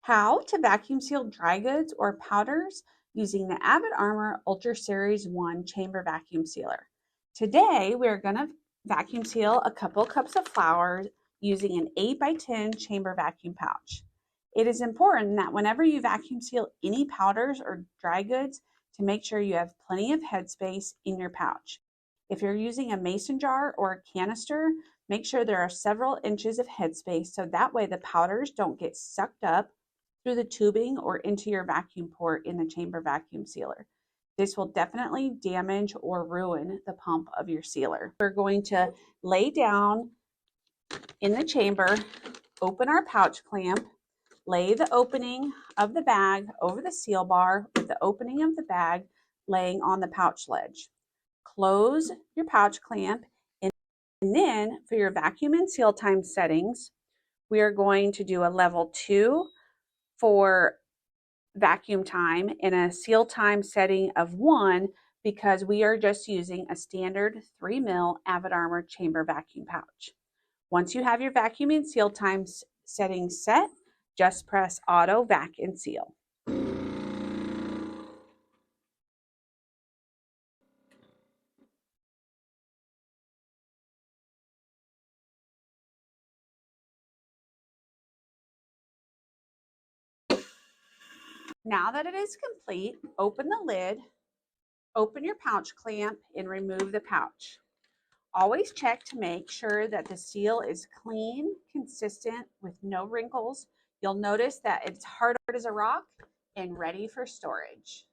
How to vacuum seal dry goods or powders using the Avid Armor Ultra Series 1 chamber vacuum sealer. Today we're going to vacuum seal a couple cups of flour using an 8x10 chamber vacuum pouch. It is important that whenever you vacuum seal any powders or dry goods to make sure you have plenty of headspace in your pouch. If you're using a mason jar or a canister, make sure there are several inches of headspace so that way the powders don't get sucked up through the tubing or into your vacuum port in the chamber vacuum sealer. This will definitely damage or ruin the pump of your sealer. We're going to lay down in the chamber, open our pouch clamp, lay the opening of the bag over the seal bar with the opening of the bag laying on the pouch ledge. Close your pouch clamp, and then for your vacuum and seal time settings, we are going to do a level 2 for vacuum time and a seal time setting of 1 because we are just using a standard 3 mil Avid Armor chamber vacuum pouch. Once you have your vacuum and seal time settings set, just press auto vac and seal. Now that it is complete, open the lid, open your pouch clamp, and remove the pouch. Always check to make sure that the seal is clean, consistent, with no wrinkles. You'll notice that it's hard as a rock and ready for storage.